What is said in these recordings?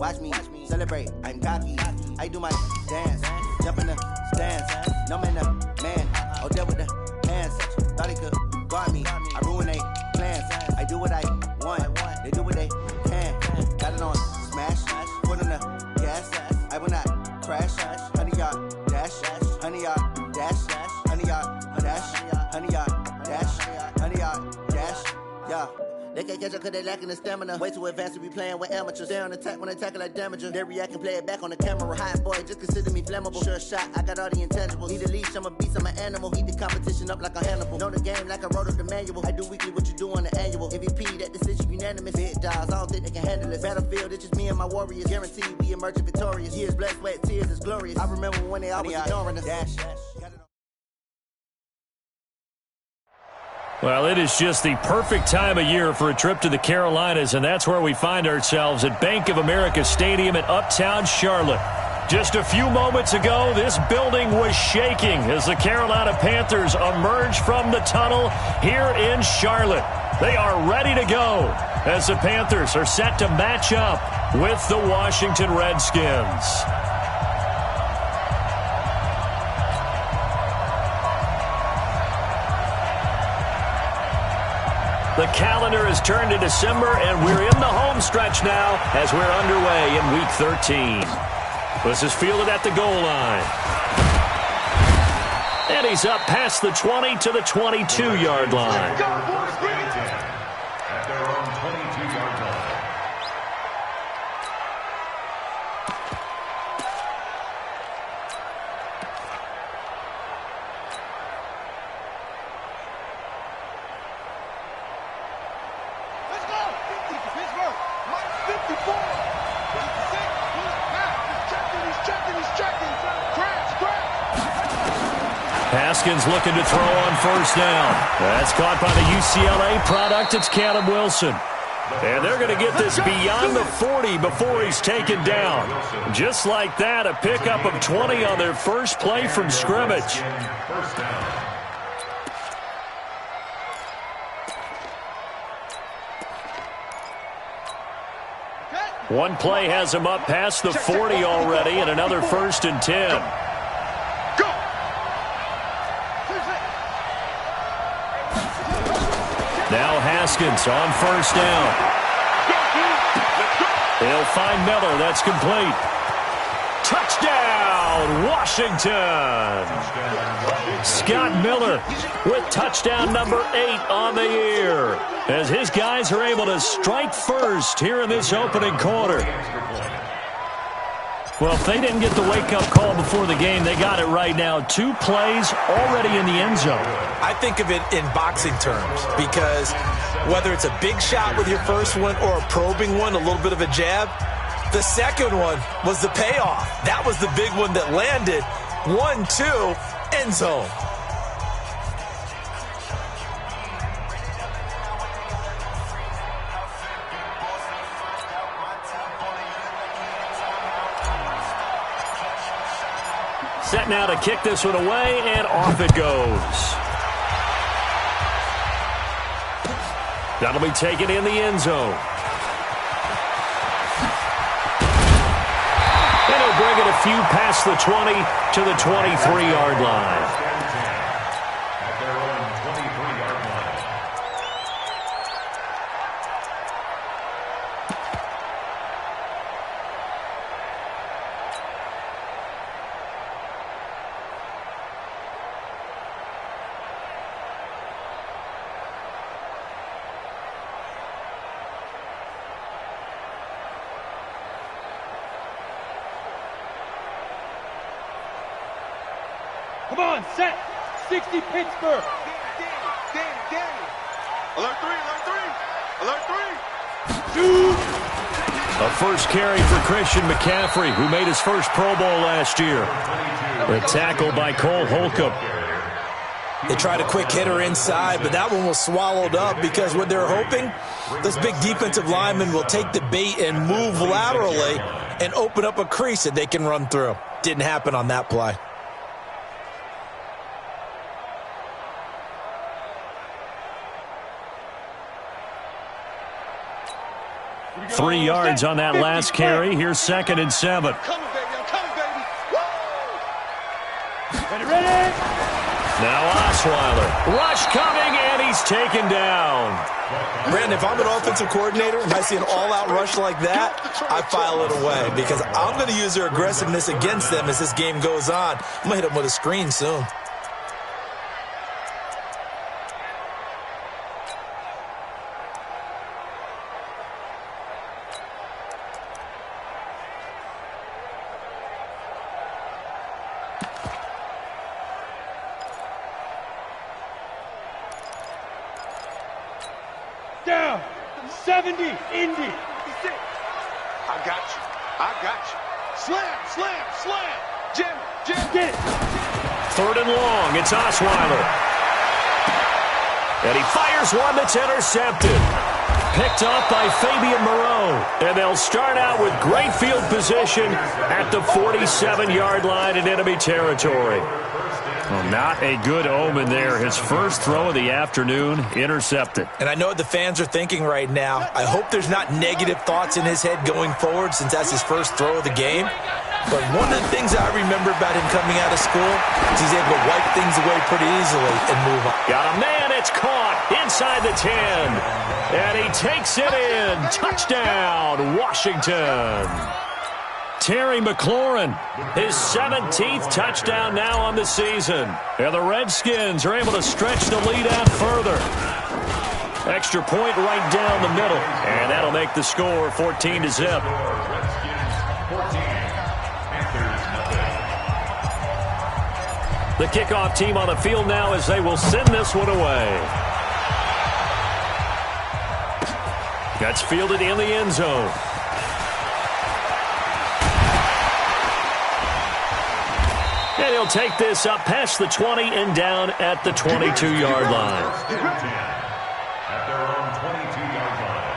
watch me celebrate. I'm cocky. I do my dance, jump in the stands. No man, the man. Oh, there with the hands. Thought he could guard me. I ruin they plans. I do what I want. They do what they can. Got it on smash. Put on the gas. I will not crash. Honey yard dash. Honey yard dash. Honey yard dash. Honey yard dash. Honey yard dash. Yeah. They can't catch up cause they lacking the stamina. Way too advanced to be playing with amateurs. Stay on attack when they tackle like damager. They react and play it back on the camera. Hot boy, just consider me flammable. Sure shot, I got all the intangibles. Need a leash, I'm a beast, I'm an animal. Heat the competition up like a Hannibal. Know the game like I wrote up the manual. I do weekly what you do on the annual. MVP, that decision unanimous. Big dogs, I don't think they can handle it. Battlefield, it's just me and my warriors. Guaranteed we emerging victorious. Years, blood, sweat, tears, it's glorious. I remember when they always ignoring us. Dash. Well, it is just the perfect time of year for a trip to the Carolinas, and that's where we find ourselves at Bank of America Stadium in Uptown Charlotte. Just a few moments ago, this building was shaking as the Carolina Panthers emerged from the tunnel here in Charlotte. They are ready to go as the Panthers are set to match up with the Washington Redskins. The calendar has turned to December, and we're in the home stretch now as we're underway in Week 13. This is fielded at the goal line. And he's up past the 20 to the 22-yard line. At their own 22-yard line. Haskins looking to throw on first down. That's caught by the UCLA product. It's Caleb Wilson. And they're going to get this beyond the 40 before he's taken down. Just like that, a pickup of 20 on their first play from scrimmage. One play has him up past the 40 already, and another 1st and 10. Now Haskins on first down. He'll find Miller. That's complete. Touchdown, Washington. Scott Miller with touchdown number 8 on the year as his guys are able to strike first here in this opening quarter. Well, if they didn't get the wake-up call before the game, they got it right now. 2 plays already in the end zone. I think of it in boxing terms because whether it's a big shot with your first one or a probing one, a little bit of a jab, the second one was the payoff. That was the big one that landed. 1-2, end zone. Set now to kick this one away, and off it goes. That'll be taken in the end zone. And he'll bring it a few past the 20 to the 23-yard line. At their own 23-yard line. Come on, set. 60 Pittsburgh. Danny. Alert 3, alert 3. A first carry for Christian McCaffrey, who made his first Pro Bowl last year. A tackle by Cole Holcomb. They tried a quick hitter inside, but that one was swallowed up because what they're hoping, this big defensive lineman will take the bait and move laterally and open up a crease that they can run through. Didn't happen on that play. 3 yards on that last carry. Here's 2nd and 7. I'm coming, baby. I'm coming, baby. Woo! Ready? Now Osweiler. Rush coming, and he's taken down. Brandon, if I'm an offensive coordinator and I see an all-out rush like that, I file it away because I'm going to use their aggressiveness against them as this game goes on. I'm going to hit them with a screen soon. Down. 70. Indy. I got you. I got you. Slam, slam, slam. Jim. Get it. 3rd and long. It's Osweiler. And he fires one that's intercepted. Picked up by Fabian Moreau. And they'll start out with great field position at the 47-yard line in enemy territory. Well, not a good omen there. His first throw of the afternoon, intercepted. And I know what the fans are thinking right now. I hope there's not negative thoughts in his head going forward since that's his first throw of the game. But one of the things I remember about him coming out of school is he's able to wipe things away pretty easily and move on. Got a man, it's caught inside the 10. And he takes it in. Touchdown, Washington. Terry McLaurin, his 17th touchdown now on the season. And the Redskins are able to stretch the lead out further. Extra point right down the middle. And that'll make the score 14-0. The kickoff team on the field now as they will send this one away. That's fielded in the end zone. And he'll take this up past the 20 and down at the 22-yard line. At their own 22-yard line.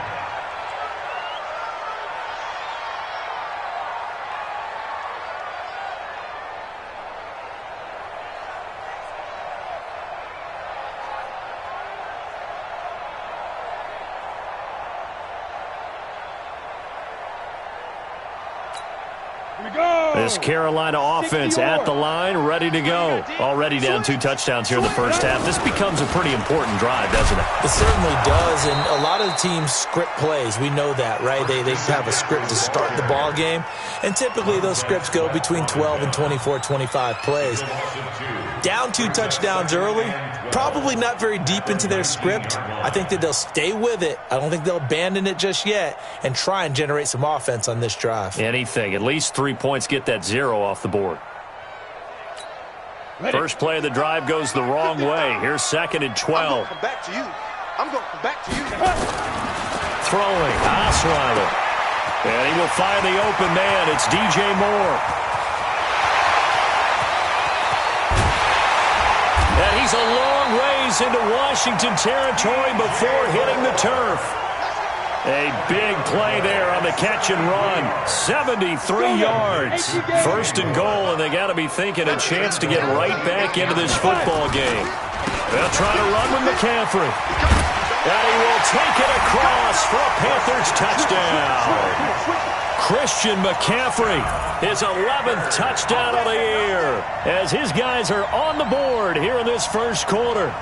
Here we go. This Carolina offense at the line, ready to go. Already down 2 touchdowns here in the first half. This becomes a pretty important drive, doesn't it? It certainly does, and a lot of the teams script plays. We know that, right? They have a script to start the ball game, and typically those scripts go between 12 and 24, 25 plays. Down 2 touchdowns early, probably not very deep into their script. I think that they'll stay with it. I don't think they'll abandon it just yet and try and generate some offense on this drive. Anything. At least 3 points, get that 0 off the board. Ready. First play of the drive goes the wrong way. Here's 2nd and 12. I'm going to come back to you. I'm going to come back to you. Throwing, Osweiler. And he will find the open man. It's DJ Moore. And he's a long ways into Washington territory before hitting the turf. A big play there on the catch and run. 73 yards. 1st and goal, and they got to be thinking a chance to get right back into this football game. They'll try to run with McCaffrey. And he will take it across for a Panthers touchdown. Christian McCaffrey, his 11th touchdown of the year, as his guys are on the board here in this first quarter.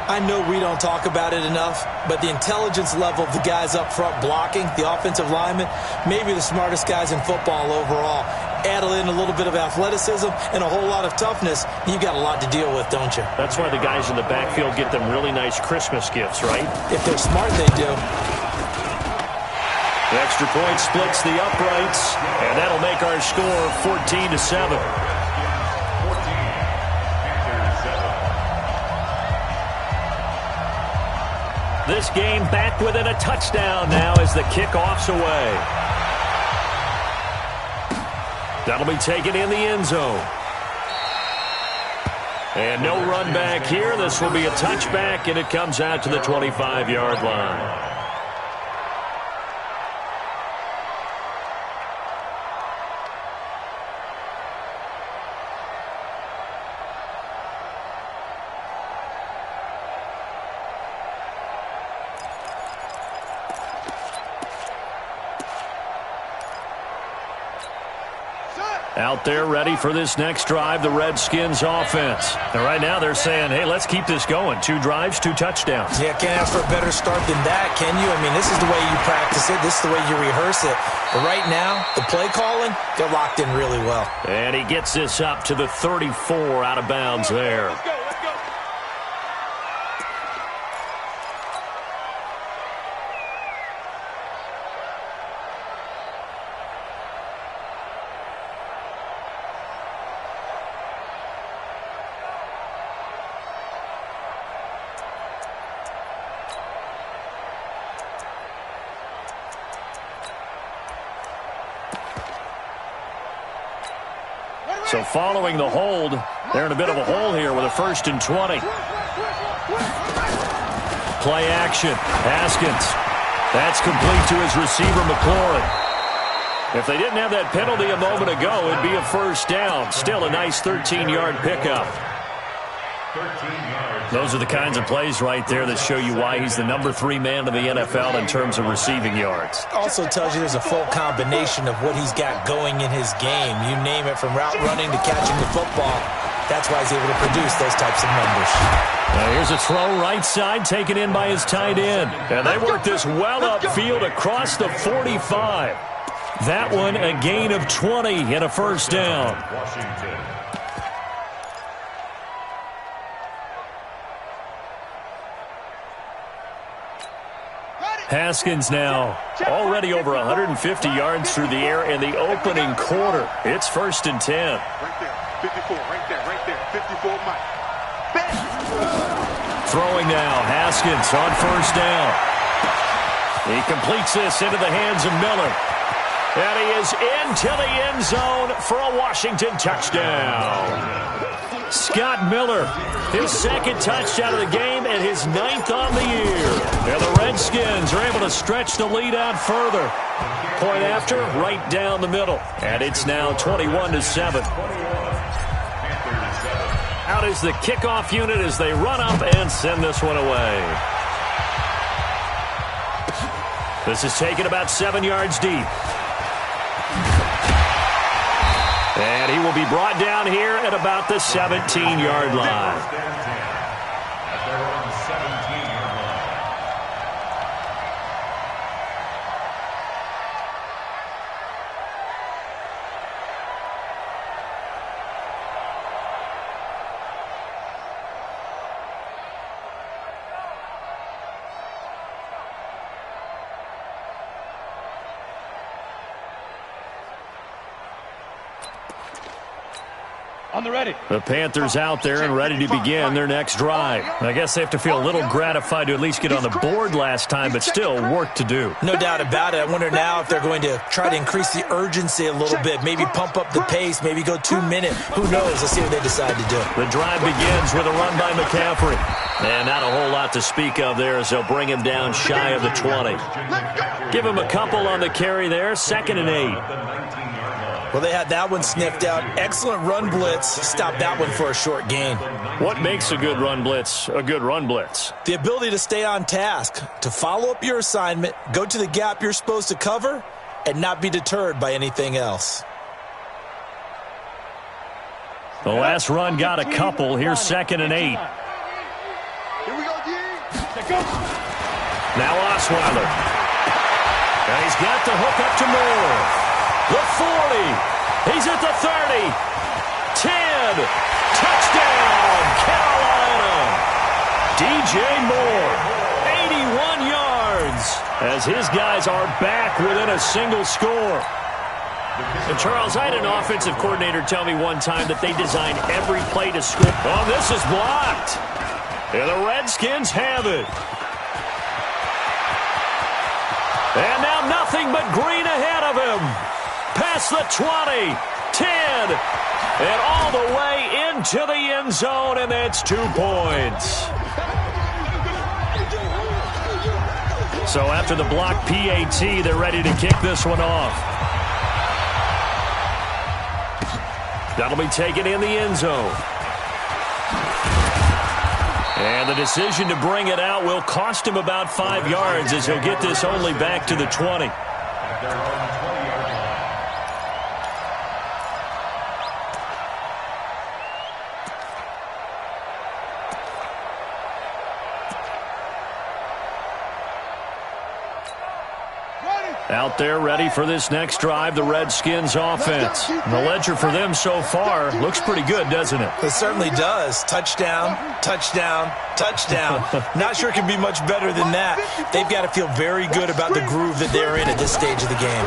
I know we don't talk about it enough, but the intelligence level of the guys up front blocking, the offensive linemen, maybe the smartest guys in football overall. Add in a little bit of athleticism and a whole lot of toughness, you got a lot to deal with, don't you? That's why the guys in the backfield get them really nice Christmas gifts, right? If they're smart, they do. The extra point splits the uprights, and that'll make our score 14-7. This game back within a touchdown now as the kickoff's away. That'll be taken in the end zone. And no run back here. This will be a touchback, and it comes out to the 25-yard line. Out there ready for this next drive, the Redskins offense. And right now they're saying, hey, let's keep this going. 2 drives, 2 touchdowns. Yeah, can't ask for a better start than that, can you? I mean, this is the way you practice it. This is the way you rehearse it. But right now, the play calling, got locked in really well. And he gets this up to the 34 out of bounds there. Let's go. So following the hold, they're in a bit of a hole here with a 1st and 20. Play action. Haskins. That's complete to his receiver, McLaurin. If they didn't have that penalty a moment ago, it'd be a 1st down. Still a nice 13-yard pickup. 13 yards. Those are the kinds of plays right there that show you why he's the number 3 man in the NFL in terms of receiving yards. Also tells you there's a full combination of what he's got going in his game. You name it, from route running to catching the football. That's why he's able to produce those types of numbers. Now here's a throw right side taken in by his tight end. And they work this well upfield across the 45. That one a gain of 20 and a 1st down. Washington. Haskins now already over 150 yards through the air in the opening quarter. It's 1st and 10. Right there. 54, right there. 54, Mike. Throwing now, Haskins on 1st down. He completes this into the hands of Miller. And he is into the end zone for a Washington touchdown. Scott Miller, his 2nd touchdown of the game and his 9th on the year. And the Redskins are able to stretch the lead out further. Point after, right down the middle. And it's now 21-7. Out is the kickoff unit as they run up and send this one away. This is taken about 7 yards deep. And he will be brought down here at about the 17-yard line. At their own 17-yard line. On the ready. The Panthers out there and ready to begin their next drive. I guess they have to feel a little gratified to at least get on the board last time, but still work to do. No doubt about it. I wonder now if they're going to try to increase the urgency a little bit, maybe pump up the pace, maybe go 2 minutes. Who knows? Let's see what they decide to do. The drive begins with a run by McCaffrey. And not a whole lot to speak of there as they'll bring him down shy of the 20. Give him a couple on the carry there, 2nd and 8. Well, they had that one sniffed out. Excellent run blitz. Stopped that one for a short gain. What makes a good run blitz a good run blitz? The ability to stay on task, to follow up your assignment, go to the gap you're supposed to cover, and not be deterred by anything else. The last run got a couple. Here's 2nd and 8. Here we go, D. Now Osweiler. And he's got the hook up to Moore. The 40. He's at the 30. 10. Touchdown, Carolina. DJ Moore, 81 yards, as his guys are back within a single score. And Charles, I had an offensive coordinator tell me one time that they design every play to score. Oh, this is blocked. And the Redskins have it. And now nothing but green ahead of him. Past the 20, 10, and all the way into the end zone, and that's 2 points. So after the block PAT, they're ready to kick this one off. That'll be taken in the end zone. And the decision to bring it out will cost him about 5 yards as he'll get this only back to the 20. Out there ready for this next drive, the Redskins offense. And the ledger for them so far looks pretty good, doesn't it? It certainly does. Touchdown, touchdown, touchdown. Not sure it can be much better than that. They've got to feel very good about the groove that they're in at this stage of the game.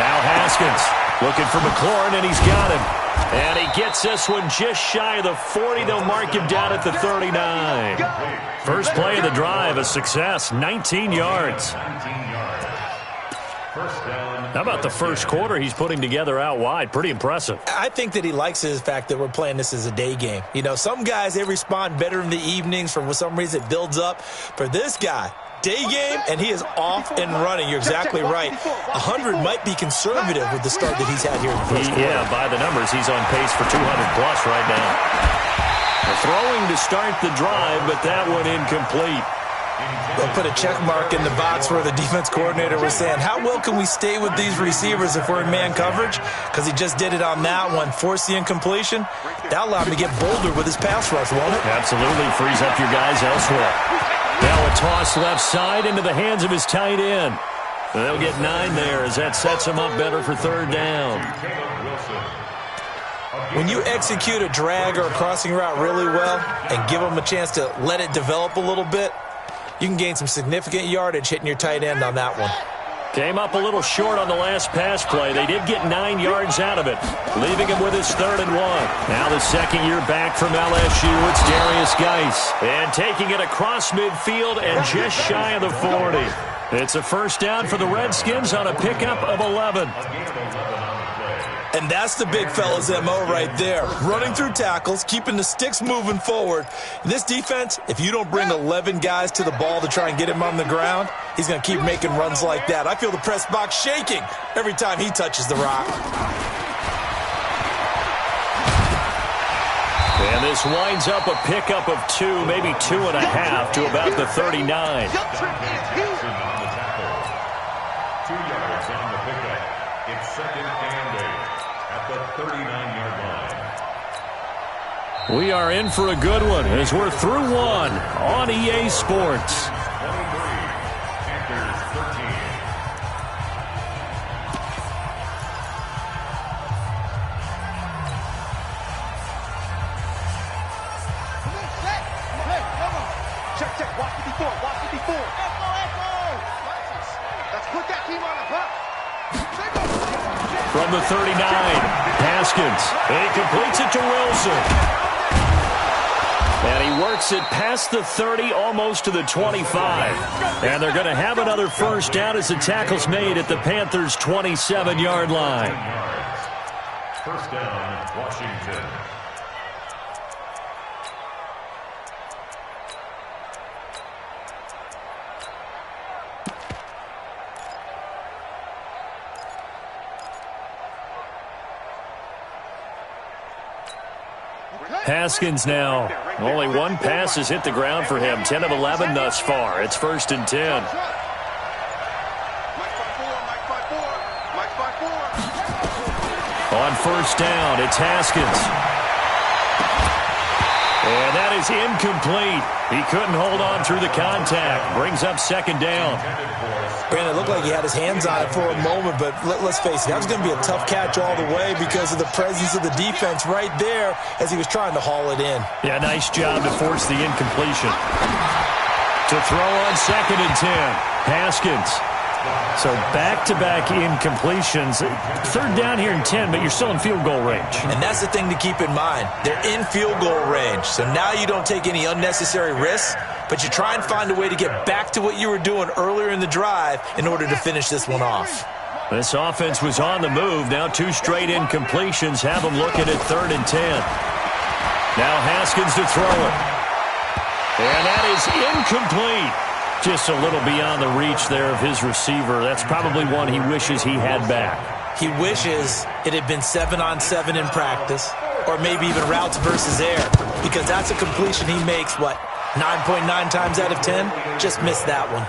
Now Haskins looking for McLaurin, and he's got him. And he gets this one just shy of the 40. They'll mark him down at the 39. First play of the drive, a success, 19 yards. How about the first quarter he's putting together out wide? Pretty impressive. I think that he likes the fact that we're playing this as a day game. You know, some guys, they respond better in the evenings. For some reason, it builds up. For this guy, day game, and he is off and running. You're exactly right. 100 might be conservative with the start that he's had here in the first quarter. Yeah, by the numbers, he's on pace for 200-plus right now. They're throwing to start the drive, but that one incomplete. They'll put a check mark in the box where the defense coordinator was saying, how well can we stay with these receivers if we're in man coverage? Because he just did it on that one, forced the incompletion. That allowed him to get bolder with his pass rush, won't it? Absolutely, frees up your guys elsewhere. Now a toss left side into the hands of his tight end. They'll get 9 there as that sets him up better for third down. When you execute a drag or a crossing route really well and give them a chance to let it develop a little bit, you can gain some significant yardage hitting your tight end on that one. Came up a little short on the last pass play. They did get 9 yards out of it, leaving him with his 3rd and 1. Now the second year back from LSU, it's Darius Geis. And taking it across midfield and just shy of the 40. It's a first down for the Redskins on a pickup of 11. And that's the big fella's MO right there. Running through tackles, keeping the sticks moving forward. In this defense, if you don't bring 11 guys to the ball to try and get him on the ground, he's going to keep making runs like that. I feel the press box shaking every time he touches the rock. And this winds up a pickup of 2, maybe 2.5 to about the 39. 2 yards on the pickup. It's 2nd and 8 at the 39-yard line. We are in for a good one as we're through one on EA Sports. 23, Panthers 13. Check. Watch it before. Let's put that team on the puck. From the 39, Haskins. He completes it to Wilson. And he works it past the 30, almost to the 25. And they're going to have another first down as the tackle's made at the Panthers' 27-yard line. First down, Washington. Haskins now. Only one pass has hit the ground for him. 10 of 11 thus far. It's 1st and 10. On first down, it's Haskins. And that is incomplete. He couldn't hold on through the contact. Brings up 2nd down. Brandon, it looked like he had his hands on it for a moment, but let's face it, that was going to be a tough catch all the way because of the presence of the defense right there as he was trying to haul it in. Yeah, nice job to force the incompletion. To throw on 2nd and 10, Haskins. So back-to-back incompletions. 3rd down here in 10, but you're still in field goal range. And that's the thing to keep in mind. They're in field goal range, so now you don't take any unnecessary risks, but you try and find a way to get back to what you were doing earlier in the drive in order to finish this one off. This offense was on the move. Now 2 straight incompletions have them looking at 3rd and 10. Now Haskins to throw it. And that is incomplete. Just a little beyond the reach there of his receiver. That's probably one he wishes he had back. He wishes it had been 7-on-7 in practice, or maybe even routes versus air, because that's a completion he makes, 9.9 times out of 10? Just missed that one.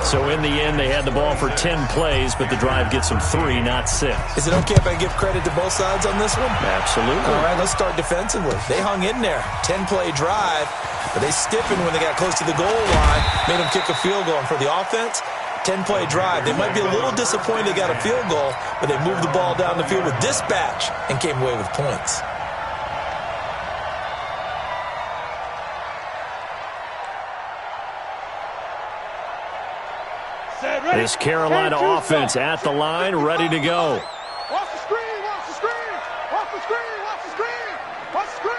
So in the end, they had the ball for 10 plays, but the drive gets them 3, not 6. Is it okay if I give credit to both sides on this one? Absolutely. All right, let's start defensively. They hung in there. 10-play drive, but they stiffened when they got close to the goal line, made them kick a field goal. And for the offense, 10-play drive. They might be a little disappointed they got a field goal, but they moved the ball down the field with dispatch and came away with points. This Carolina offense at the line, ready to go. Watch the screen, watch the screen, watch the screen, watch the screen, watch the screen.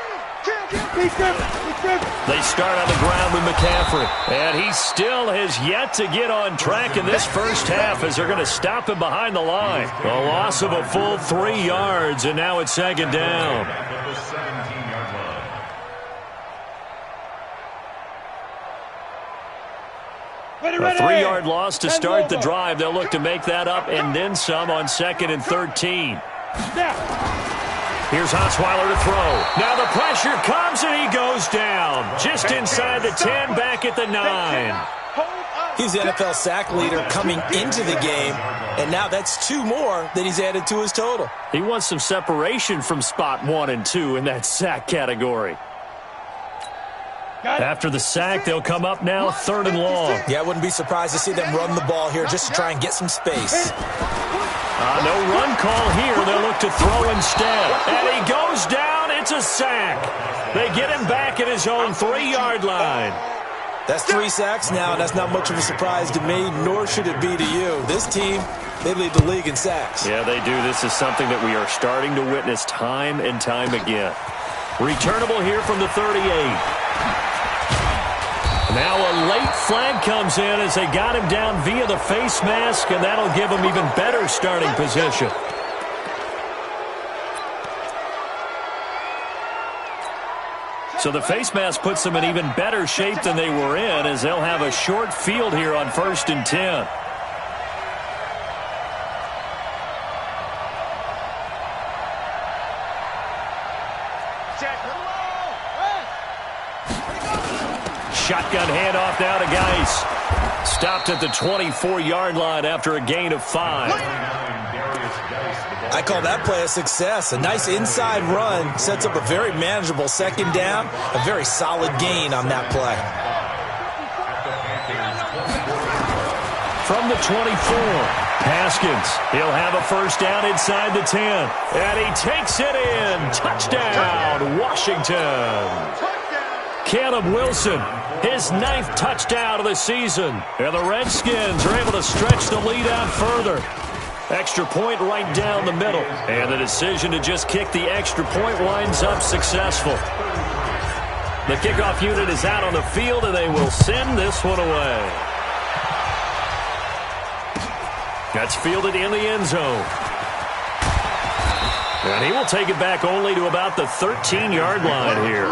They start on the ground with McCaffrey, and he still has yet to get on track in this first half as they're going to stop him behind the line. A loss of a full 3 yards, and now it's second down. A 3-yard loss to start the drive. They'll look to make that up and then some on 2nd and 13. Here's Osweiler to throw. Now the pressure comes and he goes down. Just inside the 10, back at the 9. He's the NFL sack leader coming into the game, and now that's 2 more that he's added to his total. He wants some separation from spot 1 and 2 in that sack category. After the sack, they'll come up now 3rd and long. Yeah, I wouldn't be surprised to see them run the ball here just to try and get some space. No run call here. They'll look to throw instead. And he goes down. It's a sack. They get him back at his own 3-yard line. That's 3 sacks now, and that's not much of a surprise to me, nor should it be to you. This team, they lead the league in sacks. Yeah, they do. This is something that we are starting to witness time and time again. Returnable here from the 38. Now a late flag comes in as they got him down via the face mask, and that'll give him even better starting position. So the face mask puts them in even better shape than they were in as they'll have a short field here on 1st and 10. Shotgun handoff now to Geis. Stopped at the 24-yard line after a gain of 5. I call that play a success. A nice inside run sets up a very manageable 2nd down. A very solid gain on that play. From the 24, Haskins. He'll have a 1st down inside the 10. And he takes it in. Touchdown, Washington. Caleb Wilson, his 9th touchdown of the season. And the Redskins are able to stretch the lead out further. Extra point right down the middle. And the decision to just kick the extra point winds up successful. The kickoff unit is out on the field, and they will send this one away. That's fielded in the end zone. And he will take it back only to about the 13-yard line here.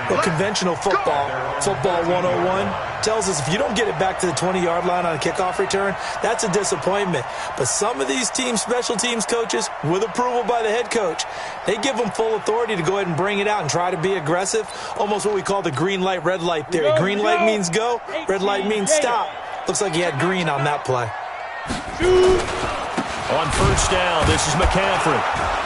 Well, conventional football 101, tells us if you don't get it back to the 20-yard line on a kickoff return, that's a disappointment. But some of these teams, special teams coaches, with approval by the head coach, they give them full authority to go ahead and bring it out and try to be aggressive, almost what we call the green light, red light theory. Green light means go, red light means stop. Looks like he had green on that play. On 1st down, this is McCaffrey.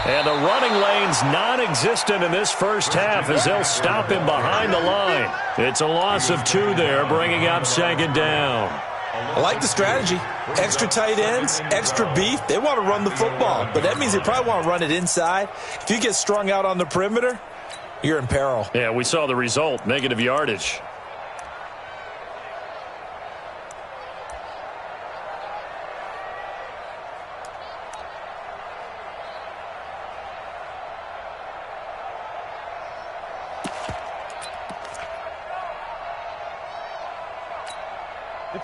And the running lane's non-existent in this first half as they'll stop him behind the line. It's a loss of 2 there, bringing up 2nd down. I like the strategy. Extra tight ends, extra beef. They want to run the football, but that means they probably want to run it inside. If you get strung out on the perimeter, you're in peril. Yeah, we saw the result, negative yardage.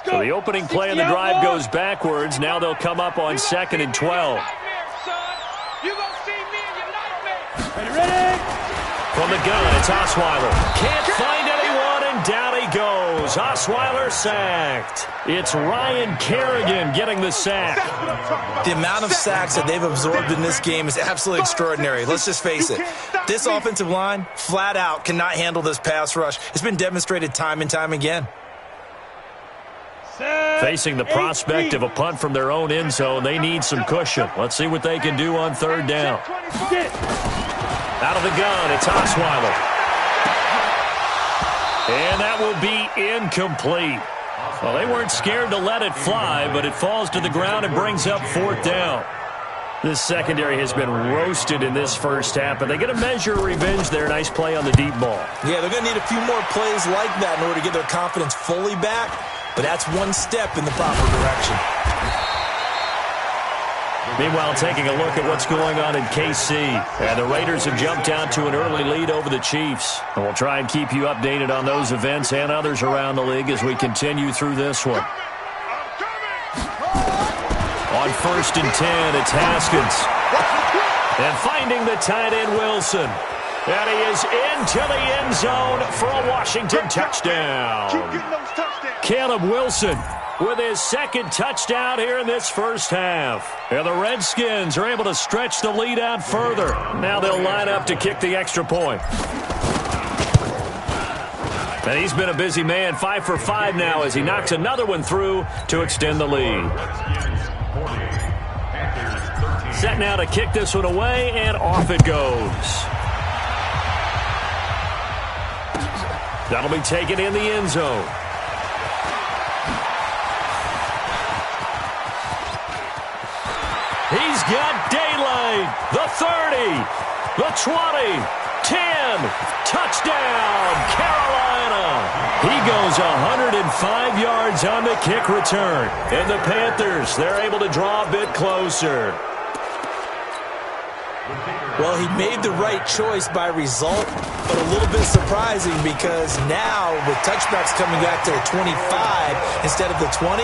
So the opening play of the drive goes backwards. Now they'll come up on 2nd and 12. From the gun, it's Osweiler. Can't find anyone, and down he goes. Osweiler sacked. It's Ryan Kerrigan getting the sack. The amount of sacks that they've absorbed in this game is absolutely extraordinary. Let's just face it. This offensive line, flat out, cannot handle this pass rush. It's been demonstrated time and time again. Facing the prospect of a punt from their own end zone, they need some cushion. Let's see what they can do on 3rd down. Out of the gun, it's Osweiler. And that will be incomplete. Well, they weren't scared to let it fly, but it falls to the ground and brings up 4th down. This secondary has been roasted in this first half, but they get a measure of revenge there. Nice play on the deep ball. Yeah, they're going to need a few more plays like that in order to get their confidence fully back, but that's one step in the proper direction. Meanwhile, taking a look at what's going on in KC. And the Raiders have jumped out to an early lead over the Chiefs. And we'll try and keep you updated on those events and others around the league as we continue through this one. On 1st and 10, it's Haskins. And finding the tight end, Wilson. And he is into the end zone for a Washington touchdown. Caleb Wilson with his 2nd touchdown here in this first half. And the Redskins are able to stretch the lead out further. Now they'll line up to kick the extra point. And he's been a busy man, 5 for 5 now as he knocks another one through to extend the lead. Set now to kick this one away, and off it goes. That'll be taken in the end zone. He's got daylight. The 30, the 20, 10. Touchdown, Carolina. He goes 105 yards on the kick return. And the Panthers, they're able to draw a bit closer. Well, he made the right choice by result, but a little bit surprising because now with touchbacks coming back to the 25 instead of the 20,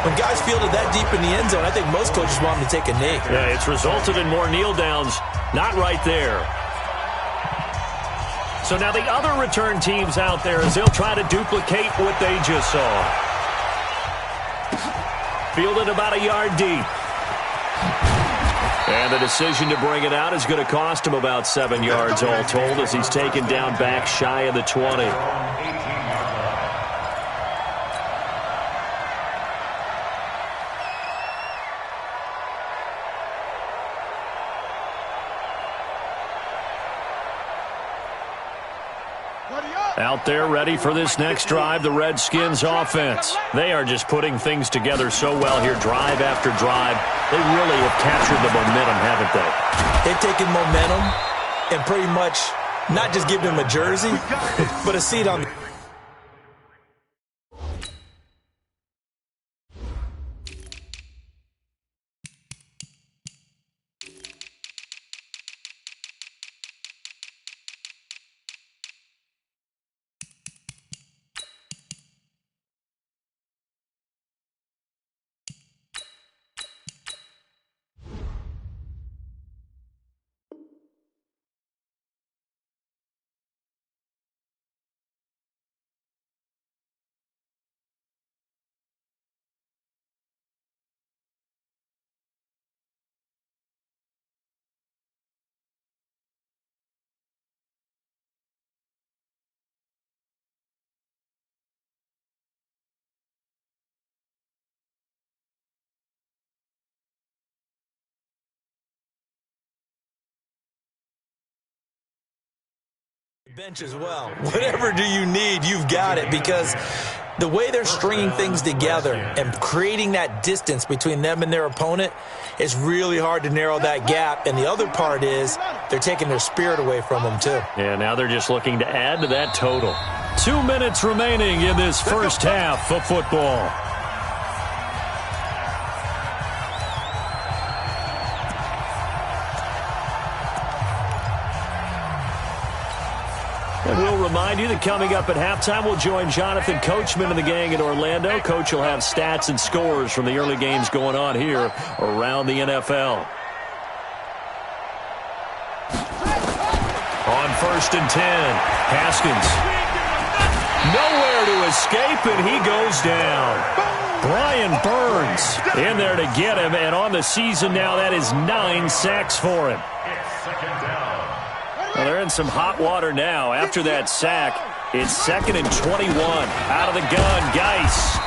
when guys fielded that deep in the end zone, I think most coaches want them to take a knee. Yeah, it's resulted in more kneel downs. Not right there. So now the other return teams out there as they'll try to duplicate what they just saw. Fielded about a yard deep. And the decision to bring it out is going to cost him about 7 yards all told as he's taken down back shy of the 20. Out there ready for this next drive, the Redskins offense. They are just putting things together so well here, drive after drive. They really have captured the momentum, haven't they? They've taken momentum and pretty much not just given him a jersey, but a seat on the... bench as well. Whatever do you need, you've got it, because the way they're stringing things together and creating that distance between them and their opponent is really hard to narrow that gap. And the other part is they're taking their spirit away from them too. Yeah, now they're just looking to add to that total. 2 minutes remaining in this first half of football. And we'll remind you that coming up at halftime, we'll join Jonathan Coachman and the gang in Orlando. Coach will have stats and scores from the early games going on here around the NFL. On 1st and 10, Haskins. Nowhere to escape, and he goes down. Brian Burns in there to get him, and on the season now, that is 9 sacks for him. Well, they're in some hot water now. After that sack, it's 2nd and 21. Out of the gun, Geis.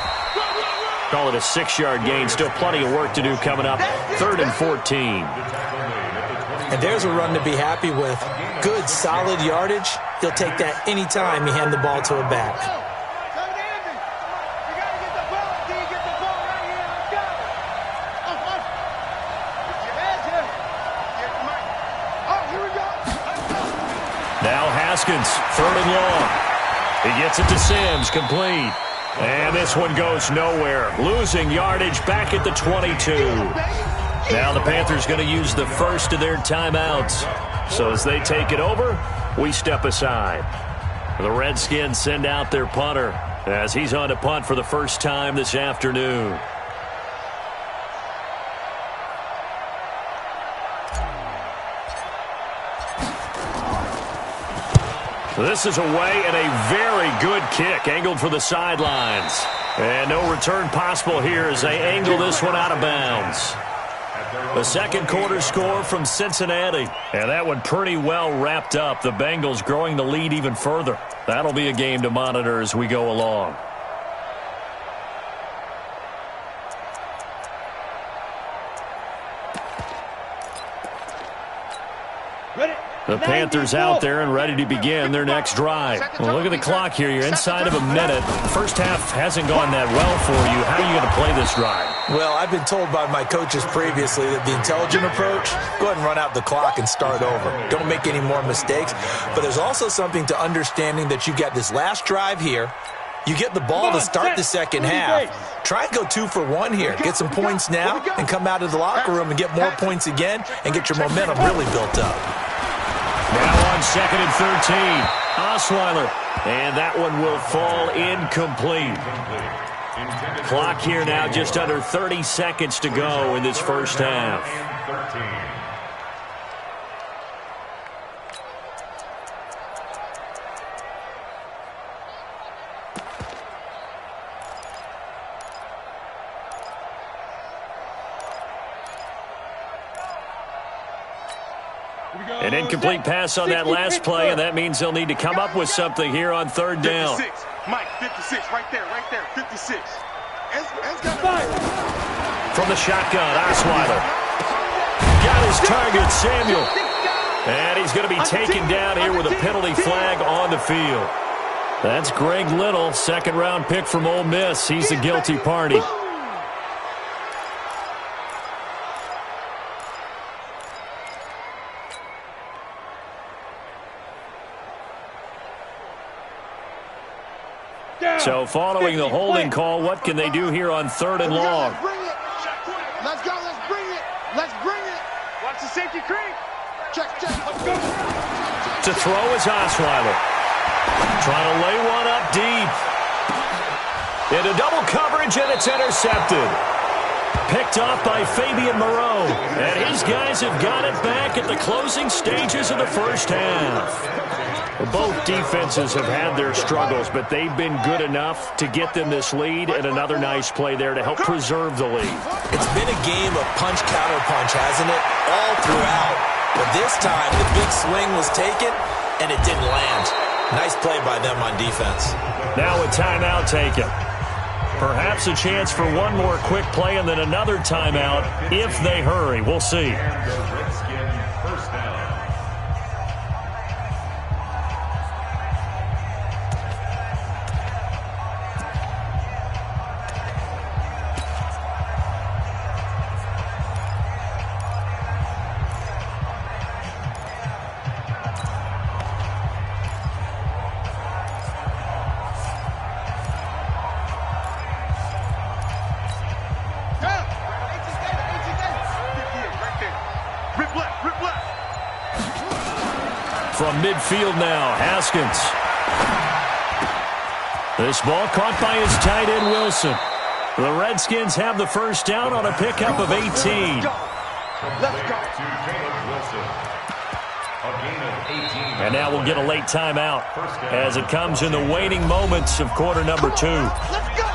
Call it a 6-yard gain. Still plenty of work to do coming up. 3rd and 14. And there's a run to be happy with. Good, solid yardage. He'll take that anytime you hand the ball to a back. Haskins, 3rd and long. He gets it to Sims, complete. And this one goes nowhere. Losing yardage back at the 22. Now the Panthers going to use the first of their timeouts. So as they take it over, we step aside. The Redskins send out their punter as he's on to punt for the first time this afternoon. This is away and a very good kick, angled for the sidelines. And no return possible here as they angle this one out of bounds. The second quarter score from Cincinnati. And that one pretty well wrapped up. The Bengals growing the lead even further. That'll be a game to monitor as we go along. The Panthers out there and ready to begin their next drive. Well, look at the clock here. You're inside of a minute. First half hasn't gone that well for you. How are you going to play this drive? Well, I've been told by my coaches previously that the intelligent approach, go ahead and run out the clock and start over. Don't make any more mistakes. But there's also something to understanding that you got this last drive here. You get the ball to start the second half. Try and go 2 for 1 here. Get some points now and come out of the locker room and get more points again and get your momentum really built up. Now on 2nd and 13, Osweiler. And that one will fall incomplete. Clock here now just under 30 seconds to go in this first half. An incomplete pass on that last play, and that means they'll need to come up with something here on 3rd down. 56. Mike, 56, right there, 56. From the shotgun, Osweiler. Got his target, Samuel. And he's going to be taken down here with a penalty flag on the field. That's Greg Little, 2nd-round pick from Ole Miss. He's the guilty party. So following the holding call, what can they do here on 3rd and long? Let's go, let's bring it. Let's bring it. Watch the safety creep. Check. Let's go. To throw is Osweiler. Trying to lay one up deep. Into double coverage, and it's intercepted. Picked off by Fabian Moreau. And his guys have got it back at the closing stages of the first half. Both defenses have had their struggles, but they've been good enough to get them this lead, and another nice play there to help preserve the lead. It's been a game of punch-counter-punch, hasn't it? All throughout. But this time, the big swing was taken, and it didn't land. Nice play by them on defense. Now a timeout taken. Perhaps a chance for one more quick play and then another timeout if they hurry. We'll see. From midfield now, Haskins. This ball caught by his tight end, Wilson. The Redskins have the first down on a pickup of 18. Let's go. And now we'll get a late timeout as it comes in the waning moments of quarter number 2. Let's go.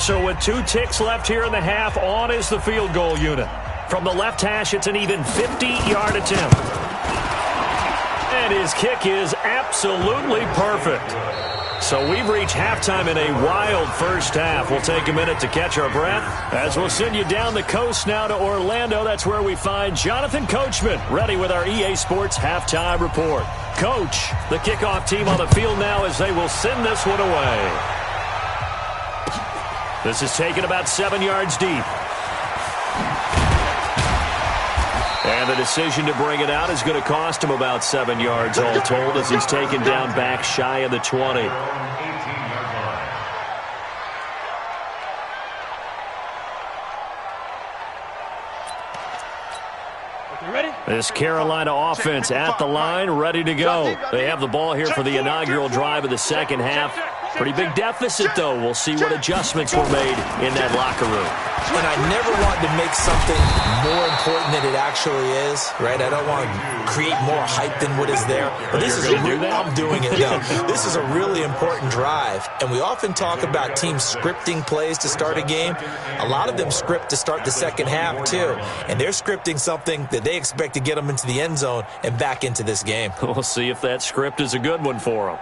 So with 2 ticks left here in the half, on is the field goal unit. From the left hash, it's an even 50-yard attempt. And his kick is absolutely perfect. So we've reached halftime in a wild first half. We'll take a minute to catch our breath as we'll send you down the coast now to Orlando. That's where we find Jonathan Coachman ready with our EA Sports halftime report. Coach, the kickoff team on the field now as they will send this one away. This is taken about 7 yards deep. And the decision to bring it out is going to cost him about 7 yards all told as he's taken down back shy of the 20. This Carolina offense at the line, ready to go. They have the ball here for the inaugural drive of the second half. Pretty big deficit, though. We'll see what adjustments were made in that locker room. And I never want to make something more important than it actually is, right? I don't want to create more hype than what is there. But this is I'm doing it now. This is a really important drive. And we often talk about teams scripting plays to start a game. A lot of them script to start the second half, too. And they're scripting something that they expect to get them into the end zone and back into this game. We'll see if that script is a good one for them.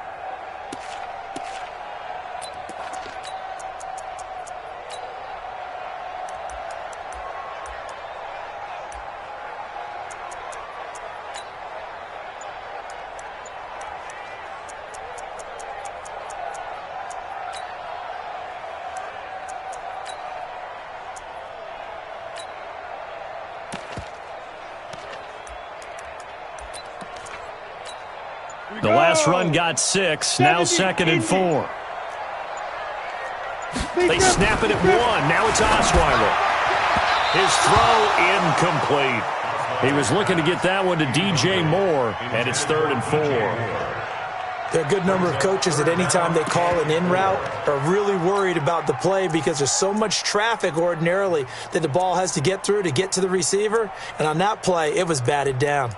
The last run got 6, now 2nd and 4. They snap it at 1. Now it's Osweiler. His throw incomplete. He was looking to get that one to DJ Moore, and it's 3rd and 4. There are a good number of coaches that any time they call an in route are really worried about the play because there's so much traffic ordinarily that the ball has to get through to get to the receiver. And on that play, it was batted down.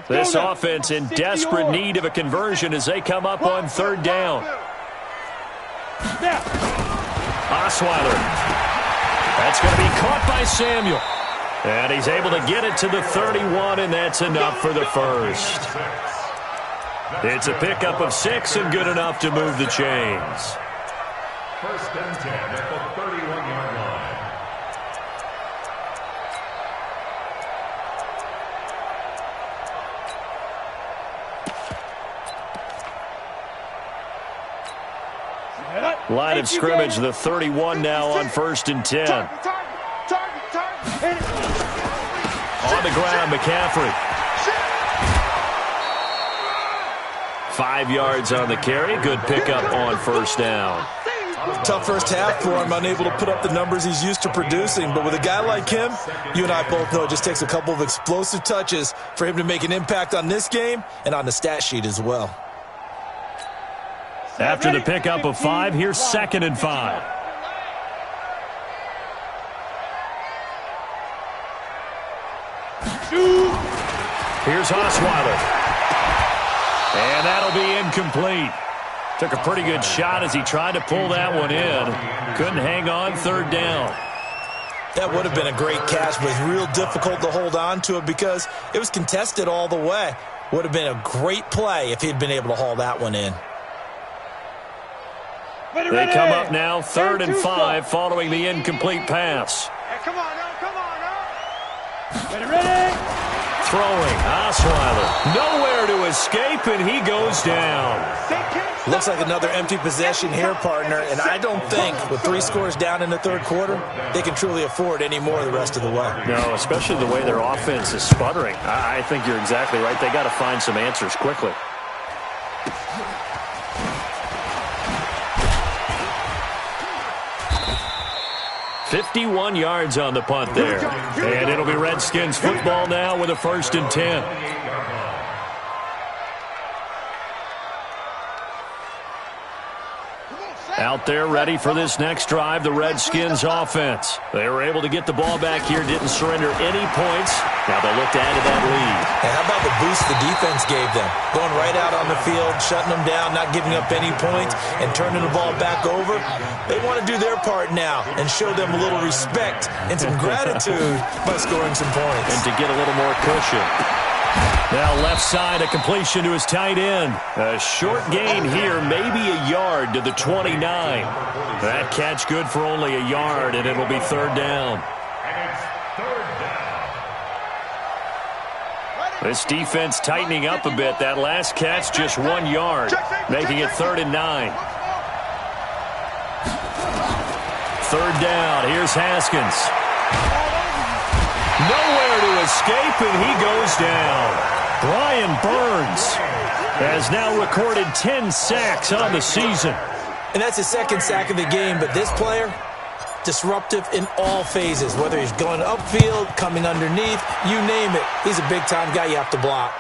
This offense in desperate need of a conversion as they come up on 3rd down. Osweiler. That's going to be caught by Samuel. And he's able to get it to the 31, and that's enough for the first. It's a pickup of 6 and good enough to move the chains. 1st and 10 at the 31-yard line. Line of scrimmage, the 31 now on 1st and 10. On the ground, McCaffrey. 5 yards on the carry. Good pickup on 1st down. Tough first half for him, unable to put up the numbers he's used to producing. But with a guy like him, you and I both know it just takes a couple of explosive touches for him to make an impact on this game and on the stat sheet as well. After the pickup of 5, here's 2nd and 5. Here's Osweiler. And that'll be incomplete. Took a pretty good shot as he tried to pull that one in. Couldn't hang on 3rd down. That would have been a great catch, but it's real difficult to hold on to it because it was contested all the way. Would have been a great play if he'd been able to haul that one in. They come up now 3rd and 5 following the incomplete pass. Come on now, come on now. Ready? Throwing, Osweiler. Nowhere to escape, and he goes down. Looks like another empty possession here, partner, and I don't think with 3 scores down in the 3rd quarter, they can truly afford any more the rest of the way. No, especially the way their offense is sputtering. I think you're exactly right. They got to find some answers quickly. "51 yards on the punt there. And it'll be Redskins football now with a 1st and 10. Out there ready for this next drive, the Redskins offense. They were able to get the ball back here, didn't surrender any points. Now they'll look to add to that lead. Hey, how about the boost the defense gave them? Going right out on the field, shutting them down, not giving up any points, and turning the ball back over. They want to do their part now and show them a little respect and some gratitude by scoring some points. And to get a little more cushion. Now left side, a completion to his tight end. A short gain here, maybe a yard to the 29. That catch good for only a yard, and it'll be 3rd down. This defense tightening up a bit. That last catch just 1 yard, making it 3rd and 9. Third down. Here's Haskins. Nowhere to escape, and he goes down. Brian Burns has now recorded 10 sacks on the season. And that's his 2nd sack of the game, but this player, disruptive in all phases, whether he's going upfield, coming underneath, you name it. He's a big-time guy you have to block.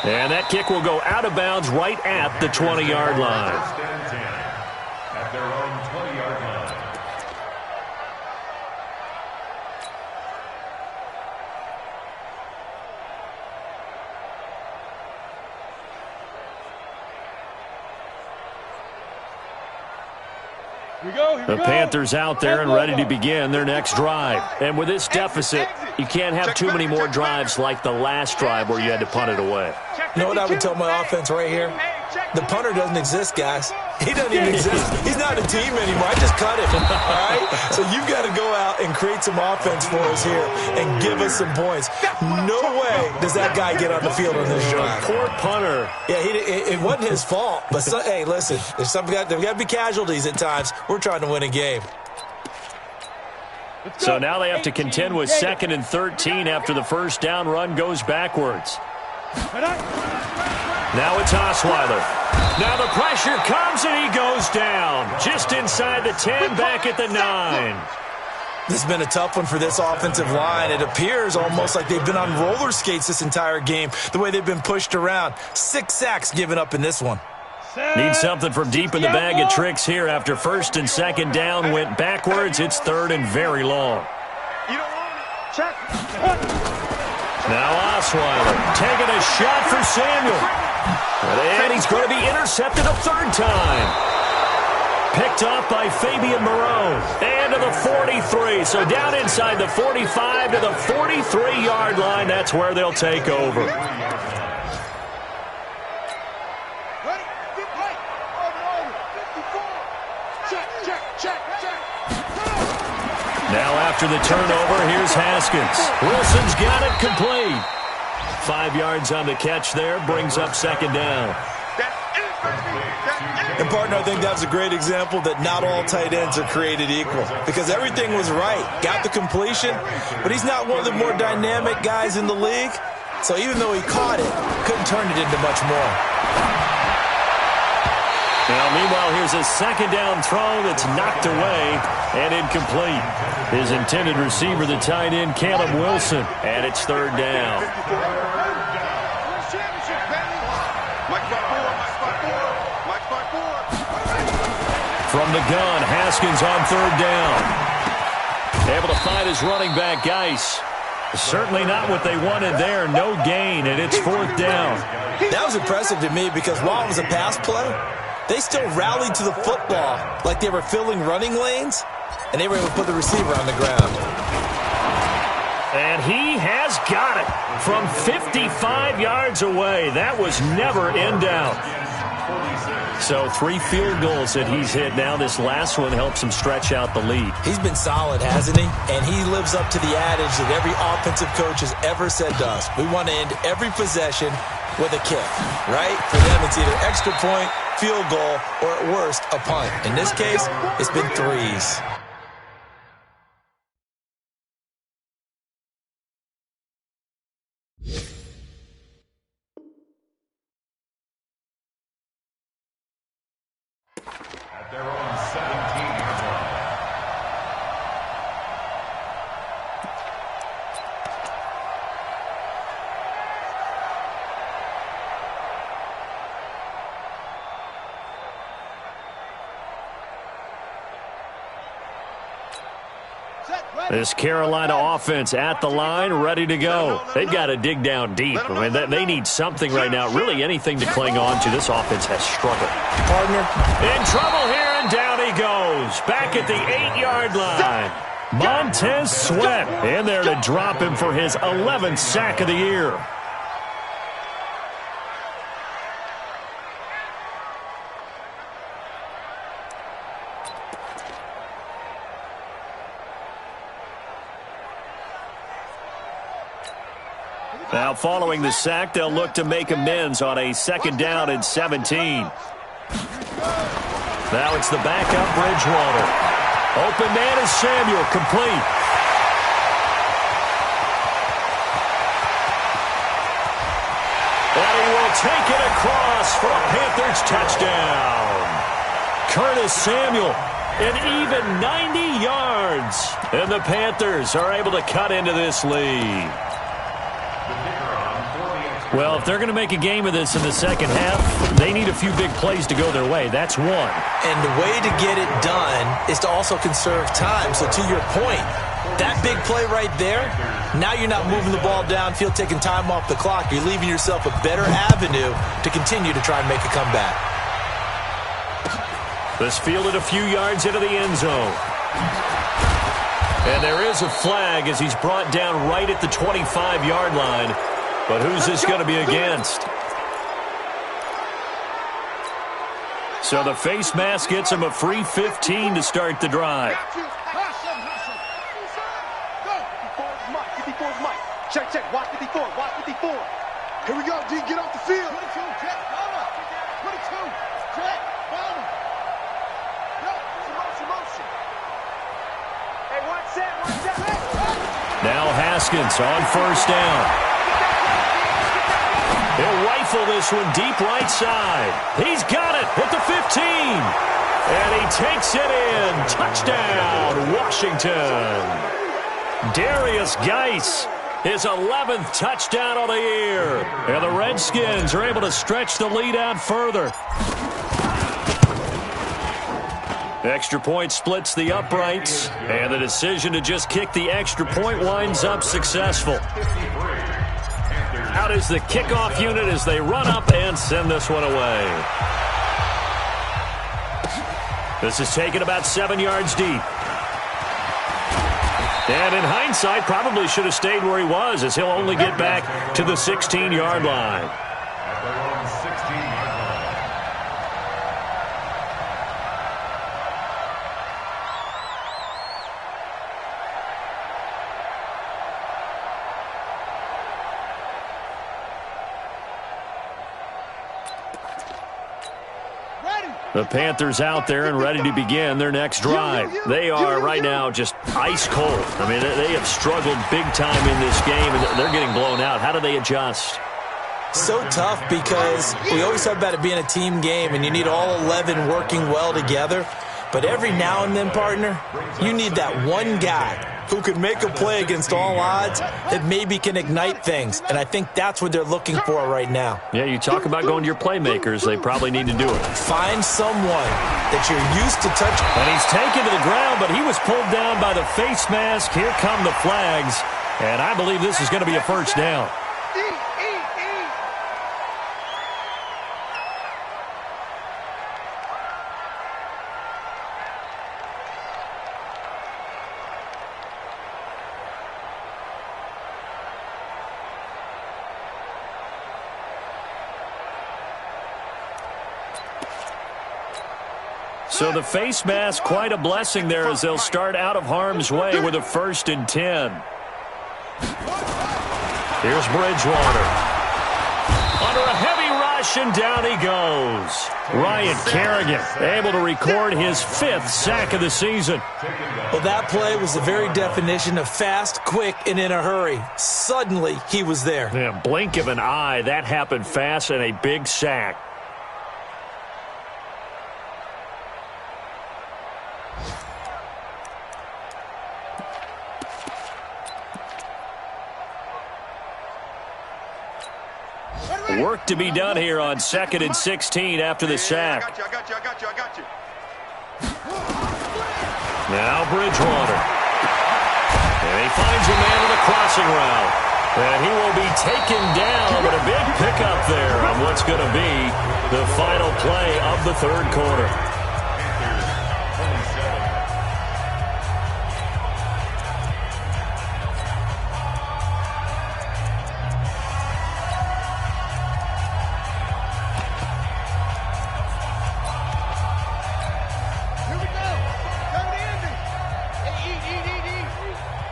And that kick will go out of bounds right at the 20-yard line. At their own 20-yard line. The Panthers out there and ready to begin their next drive. And with this deficit, you can't have too many more drives like the last drive where you had to punt it away. You know what I would tell my offense right here? The punter doesn't exist, guys. He doesn't even exist. He's not a team anymore. I just cut him, all right? So you've got to go out and create some offense for us here and give us some points. No way does that guy get on the field on this drive. Poor punter. Yeah, it wasn't his fault. But, hey, listen, there's got to be casualties at times. We're trying to win a game. So now they have to contend with 2nd and 13 after the first down run goes backwards. Now it's Osweiler. Now the pressure comes and he goes down. Just inside the 10, back at the 9. This has been a tough one for this offensive line. It appears almost like they've been on roller skates this entire game, the way they've been pushed around. 6 sacks given up in this one. Need something from deep in the bag of tricks here after 1st and 2nd down went backwards. It's 3rd and very long. Now Osweiler taking a shot for Samuel. And he's going to be intercepted a 3rd time. Picked up by Fabian Moreau. And to the 43. So down inside the 45 to the 43-yard line. That's where they'll take over. Now after the turnover, here's Haskins. Wilson's got it complete. 5 yards on the catch there, brings up 2nd down. And, partner, I think that's a great example that not all tight ends are created equal because everything was right. Got the completion, but he's not one of the more dynamic guys in the league. So even though he caught it, couldn't turn it into much more. Now, meanwhile, here's a 2nd down throw that's knocked away and incomplete. His intended receiver, the tight end, Caleb Wilson, and it's 3rd down. From the gun, Haskins on 3rd down. Able to find his running back, Geis. Certainly not what they wanted there. No gain, and it's 4th down. That was impressive to me because while it was a pass play, they still rallied to the football like they were filling running lanes, and they were able to put the receiver on the ground. And he has got it from 55 yards away. That was never in doubt. So 3 field goals that he's hit now. This last one helps him stretch out the lead. He's been solid, hasn't he? And he lives up to the adage that every offensive coach has ever said to us. We want to end every possession with a kick, right? For them, it's either extra point, field goal, or at worst, a punt. In this case, it's been 3s. At their own 17-yard line. This Carolina offense at the line, ready to go. They've got to dig down deep. I mean, they need something right now, really anything to cling on to. This offense has struggled. Partner. In trouble here, and down he goes. Back at the 8-yard line. Montez Sweat in there to drop him for his 11th sack of the year. Now following the sack, they'll look to make amends on a 2nd down and 17. Now it's the backup Bridgewater. Open man is Samuel, complete. And he will take it across for a Panthers touchdown. Curtis Samuel, an even 90 yards. And the Panthers are able to cut into this lead. Well, if they're going to make a game of this in the second half, they need a few big plays to go their way. That's one. And the way to get it done is to also conserve time. So to your point, that big play right there, now you're not moving the ball downfield, taking time off the clock. You're leaving yourself a better avenue to continue to try and make a comeback. This fielded a few yards into the end zone. And there is a flag as he's brought down right at the 25-yard line. But who's this going to be against? So the face mask gets him a free 15 to start the drive. Check, check. Watch 54. Watch 54. Here we go, D. Get off the field. 22, check. Hold up. 22. Check. Follow me. No, motion. Hey, watch that. Now Haskins on 1st down. He'll rifle this one deep right side. He's got it at the 15. And he takes it in. Touchdown, Washington. Darius Geis, his 11th touchdown of the year. And the Redskins are able to stretch the lead out further. The extra point splits the uprights. And the decision to just kick the extra point winds up successful. Out is the kickoff unit as they run up and send this one away. This is taken about 7 yards deep. And in hindsight, probably should have stayed where he was, as he'll only get back to the 16-yard line. The Panthers out there and ready to begin their next drive. They are right now just ice cold. I mean, they have struggled big time in this game, and they're getting blown out. How do they adjust? So tough because we always talk about it being a team game, and you need all 11 working well together. But every now and then, partner, you need that one guy who could make a play against all odds that maybe can ignite things. And I think that's what they're looking for right now. Yeah, you talk about going to your playmakers. They probably need to do it. Find someone that you're used to touching. And he's taken to the ground, but he was pulled down by the face mask. Here come the flags. And I believe this is going to be a first down. So the face mask, quite a blessing there as they'll start out of harm's way with a 1st and 10. Here's Bridgewater. Under a heavy rush, and down he goes. Ryan Kerrigan able to record his 5th sack of the season. Well, that play was the very definition of fast, quick, and in a hurry. Suddenly, he was there. Yeah, blink of an eye. That happened fast and a big sack. Work to be done here on 2nd and 16 after the sack. I got you. Now Bridgewater. And he finds a man with a crossing route. And he will be taken down, but a big pickup there on what's going to be the final play of the 3rd quarter.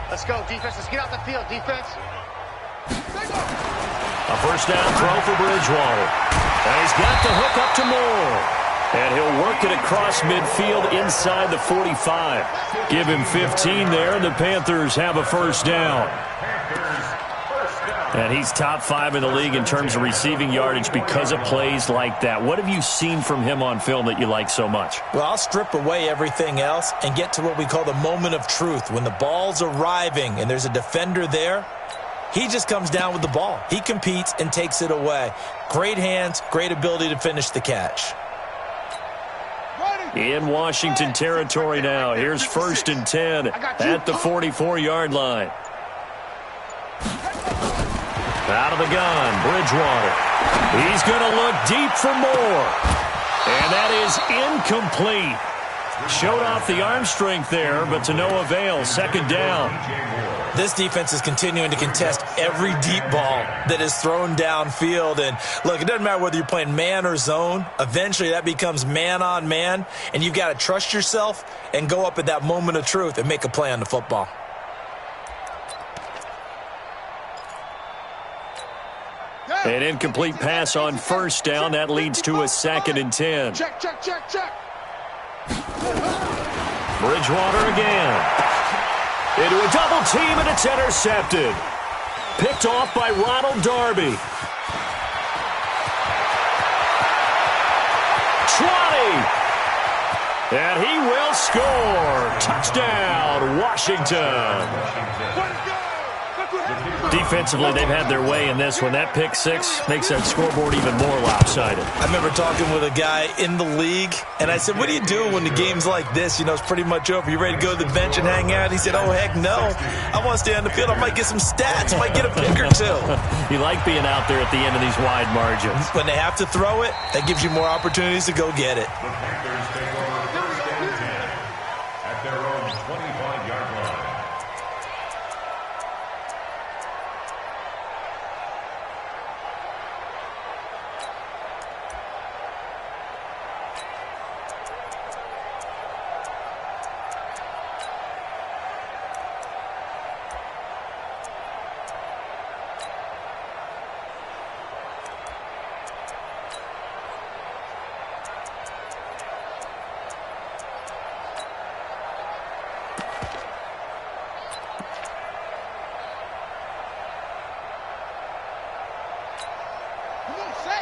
Let's go, defense. Let's get out the field, defense. A first down throw for Bridgewater. And he's got the hook up to Moore. And he'll work it across midfield inside the 45. Give him 15 there, and the Panthers have a first down. And he's top 5 in the league in terms of receiving yardage because of plays like that. What have you seen from him on film that you like so much? Well, I'll strip away everything else and get to what we call the moment of truth. When the ball's arriving and there's a defender there, he just comes down with the ball. He competes and takes it away. Great hands, great ability to finish the catch. In Washington territory now. Here's 1st and 10 at the 44-yard line. Out of the gun, Bridgewater. He's going to look deep for Moore. And that is incomplete. Showed off the arm strength there, but to no avail. 2nd down. This defense is continuing to contest every deep ball that is thrown downfield. And, look, it doesn't matter whether you're playing man or zone. Eventually, that becomes man-on-man, and you've got to trust yourself and go up at that moment of truth and make a play on the football. An incomplete pass on 1st down. That leads to a 2nd and 10. Check. Bridgewater again. Into a double team, and it's intercepted. Picked off by Ronald Darby. 20. And he will score. Touchdown, Washington. Defensively, they've had their way in this one. That pick 6 makes that scoreboard even more lopsided. I remember talking with a guy in the league, and I said, what do you do when the game's like this? You know, it's pretty much over. You ready to go to the bench and hang out? He said, oh, heck no. I want to stay on the field. I might get some stats. I might get a pick or two. You like being out there at the end of these wide margins. When they have to throw it, that gives you more opportunities to go get it. The Panthers take over 1st and 10 at their own 25-yard line.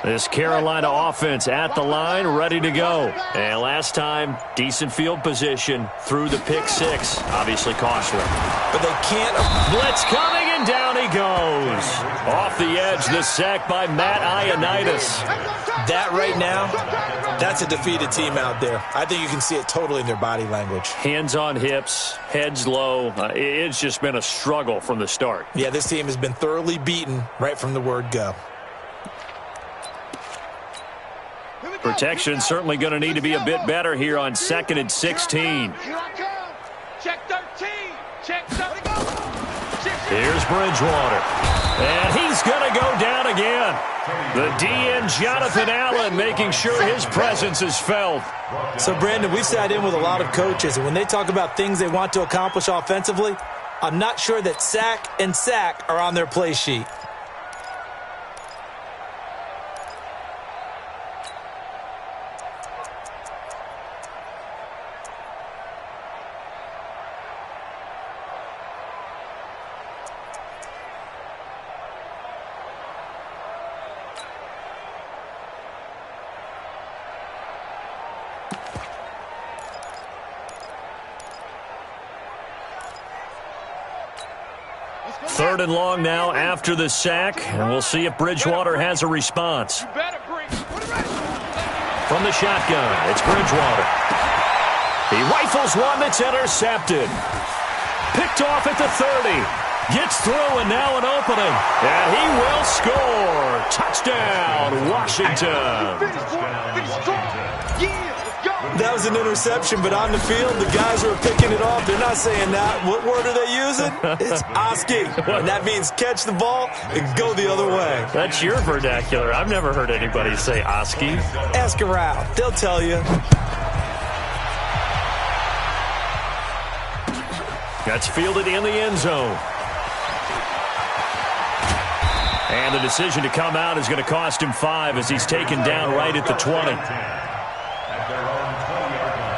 This Carolina offense at the line, ready to go. And last time, decent field position through the pick 6. Obviously costly. But they can't. Blitz coming, and down he goes. Off the edge, the sack by Matt Ioannidis. That right now, that's a defeated team out there. I think you can see it totally in their body language. Hands on hips, heads low. It's just been a struggle from the start. Yeah, this team has been thoroughly beaten right from the word go. Protection certainly going to need to be a bit better here on 2nd and 16. Here I come. Check 13. Check 13. Here's Bridgewater. And he's going to go down again. The DN, Jonathan Allen, making sure his presence is felt. So, Brandon, we've sat in with a lot of coaches, and when they talk about things they want to accomplish offensively, I'm not sure that sack and sack are on their play sheet. Third and long now after the sack, and we'll see if Bridgewater has a response. From the shotgun, it's Bridgewater. He rifles one that's intercepted. Picked off at the 30. Gets through, and now an opening. And he will score. Touchdown, Washington. That was an interception, but on the field, the guys who are picking it off, they're not saying that. What word are they using? It's Oski. And that means catch the ball and go the other way. That's your vernacular. I've never heard anybody say Oski. Ask around. They'll tell you. That's fielded in the end zone. And the decision to come out is going to cost him 5 as he's taken down right at the 20. At their own 20-yard line.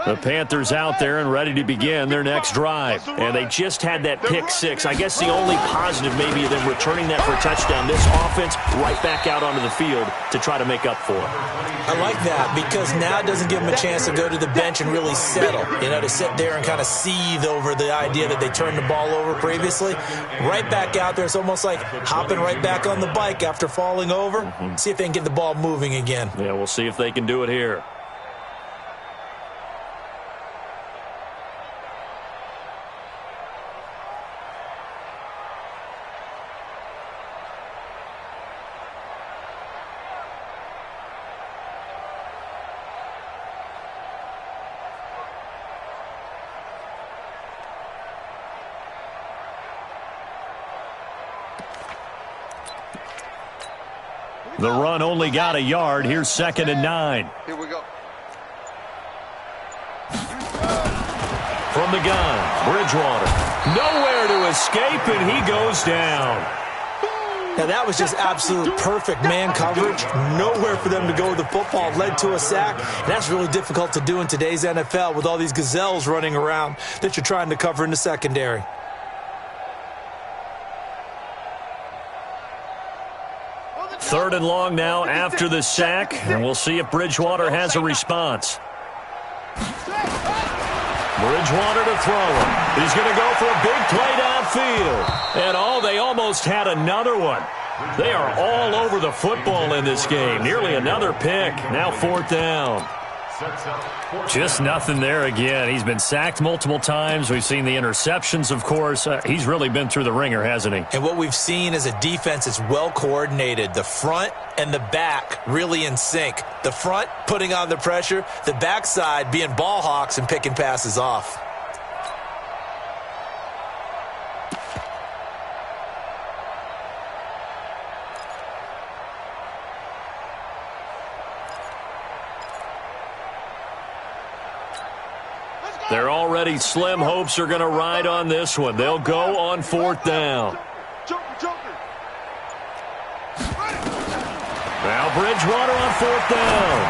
The Panthers out there and ready to begin their next drive. And they just had that pick 6. I guess the only positive maybe of them returning that for a touchdown. This offense right back out onto the field to try to make up for it. I like that because now it doesn't give them a chance to go to the bench and really settle. You know, to sit there and kind of seethe over the idea that they turned the ball over previously. Right back out there. It's almost like hopping right back on the bike after falling over. See if they can get the ball moving again. Yeah, we'll see if they can do it here. The run only got a yard. Here's 2nd and 9. Here we go. From the gun, Bridgewater. Nowhere to escape, and he goes down. Now, that was just absolute perfect man coverage. Nowhere for them to go with the football. Led to a sack. And that's really difficult to do in today's NFL with all these gazelles running around that you're trying to cover in the secondary. Third and long now after the sack, and we'll see if Bridgewater has a response. Bridgewater to throw him. He's going to go for a big play downfield. And they almost had another one. They are all over the football in this game. Nearly another pick. Now 4th down. Just nothing there again. He's been sacked multiple times. We've seen the interceptions, of course. He's really been through the ringer, hasn't he? And what we've seen is a defense that's well coordinated. The front and the back really in sync. The front putting on the pressure. The backside being ball hawks and picking passes off. They're already slim hopes are going to ride on this one. They'll go on 4th down. Now Bridgewater on 4th down.